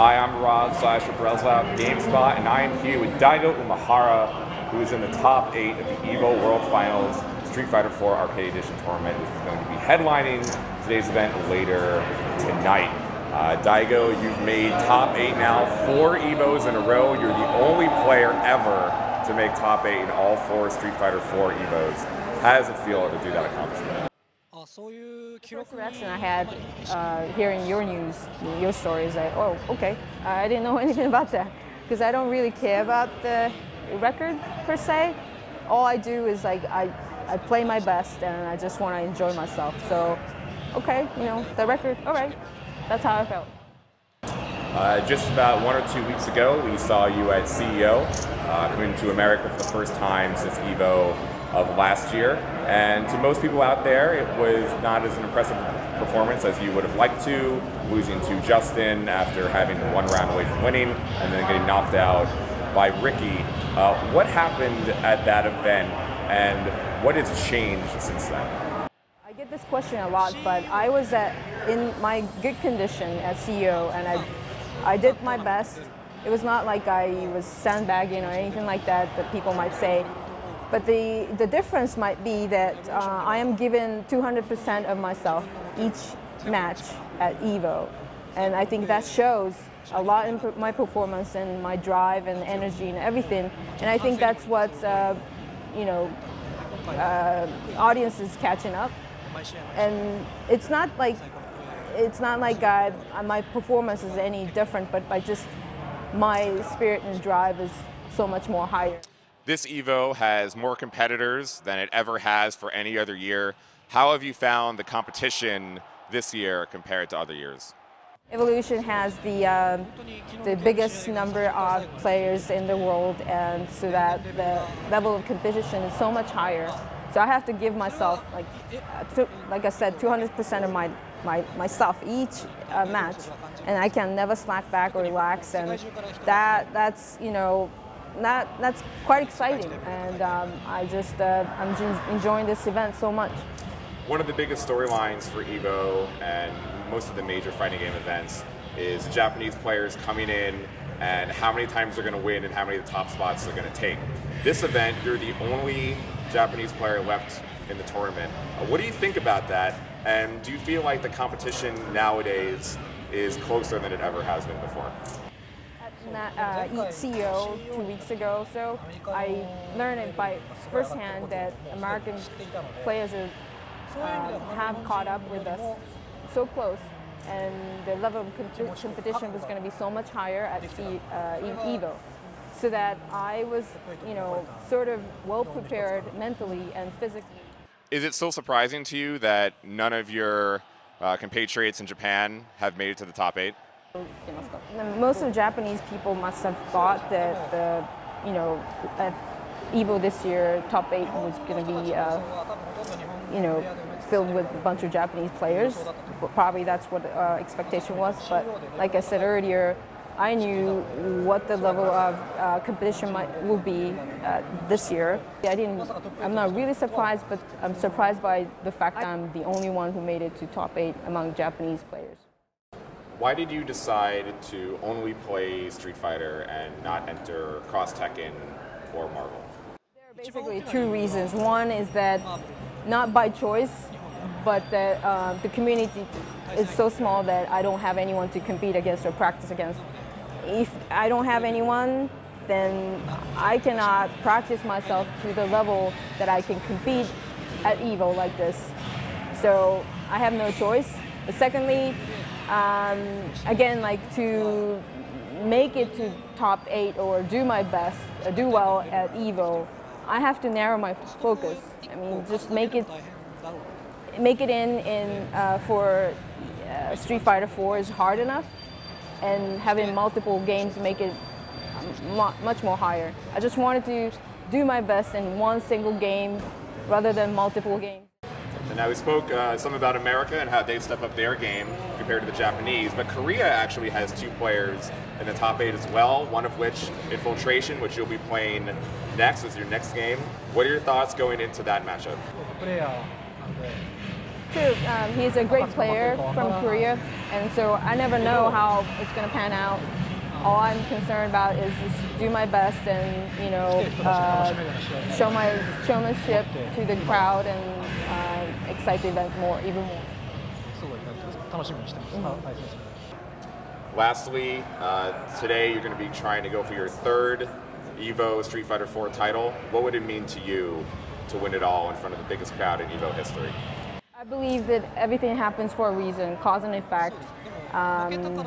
Hi, I'm Rob /Brezlov, GameSpot, and I am here with Daigo Umehara, who is in the top 8 of the EVO World Finals Street Fighter IV Arcade Edition tournament, which is going to be headlining today's event later tonight. Daigo, you've made top 8 now, 4 EVOs in a row. You're the only player ever to make top 8 in all 4 Street Fighter IV EVOs. How does it feel to do that accomplishment? The first reaction I had hearing your news, your story, is like, oh, okay, I didn't know anything about that, because I don't really care about the record per se. All I do is like I play my best and I just want to enjoy myself. So, okay, you know, the record, all right, that's how I felt. Just about 1 or 2 weeks ago, we saw you at CEO coming to America for the first time since EVO of last year, and to most people out there it was not as an impressive performance as you would have liked to, losing to Justin after having 1 round away from winning and then getting knocked out by Ricky. What happened at that event and what has changed since then? I get this question a lot, but I was in my good condition at CEO and I did my best. It was not like I was sandbagging or anything like that people might say. But the difference might be that I am given 200% of myself each match at EVO. And I think that shows a lot in my performance and my drive and energy and everything. And I think that's what, audience is catching up. And it's not like my performance is any different, but by just my spirit and drive is so much more higher. This EVO has more competitors than it ever has for any other year. How have you found the competition this year compared to other years? Evolution has the biggest number of players in the world, and so that the level of competition is so much higher. So I have to give myself, like I said, 200% of my stuff each match, and I can never slack back or relax, and that's that's quite exciting, and I'm enjoying this event so much. One of the biggest storylines for EVO and most of the major fighting game events is Japanese players coming in and how many times they're going to win and how many of the top spots they're going to take. This event, you're the only Japanese player left in the tournament. What do you think about that, and do you feel like the competition nowadays is closer than it ever has been before? CEO 2 weeks ago, so I learned it by firsthand that American players have caught up with us so close, and the level of competition was going to be so much higher at EVO, so that I was, sort of well prepared mentally and physically. Is it still surprising to you that none of your compatriots in Japan have made it to the top 8? Most of the Japanese people must have thought that at EVO this year, top 8 was going to be, filled with a bunch of Japanese players. Probably that's what expectation was. But like I said earlier, I knew what the level of competition would be this year. I'm not really surprised, but I'm surprised by the fact that I'm the only one who made it to top 8 among Japanese players. Why did you decide to only play Street Fighter and not enter Cross Tekken or Marvel? There are basically 2 reasons. One is that not by choice, but that the community is so small that I don't have anyone to compete against or practice against. If I don't have anyone, then I cannot practice myself to the level that I can compete at EVO like this. So I have no choice. But secondly, again, like to make it to top 8 or do my best, do well at EVO, I have to narrow my focus. I mean, just make it in for Street Fighter IV is hard enough, and having multiple games make it much more higher. I just wanted to do my best in one single game rather than multiple games. And now we spoke some about America and how they've stepped up their game compared to the Japanese, but Korea actually has 2 players in the top 8 as well, one of which, Infiltration, which you'll be playing next as your next game. What are your thoughts going into that matchup? True. He's a great player from Korea, and so I never know how it's going to pan out. All I'm concerned about is just do my best and show my showmanship to the crowd and excite the event even more. Lastly, today you're going to be trying to go for your third EVO Street Fighter 4 title. What would it mean to you to win it all in front of the biggest crowd in EVO history? I believe that everything happens for a reason, cause and effect.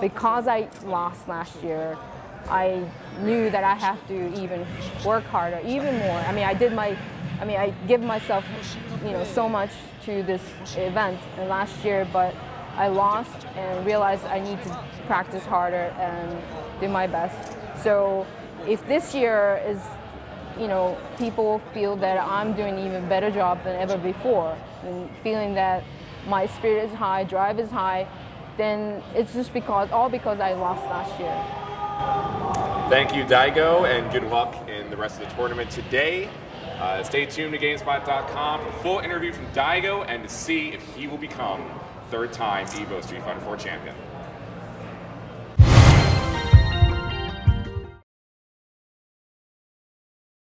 Because I lost last year, I knew that I have to even work harder, even more. I give myself, so much to this event last year, but I lost and realized I need to practice harder and do my best. So if this year is, people feel that I'm doing an even better job than ever before, and feeling that my spirit is high, drive is high, then it's just all because I lost last year. Thank you, Daigo, and good luck in the rest of the tournament today. Stay tuned to GameSpot.com for a full interview from Daigo and to see if he will become third-time EVO Street Fighter 4 champion.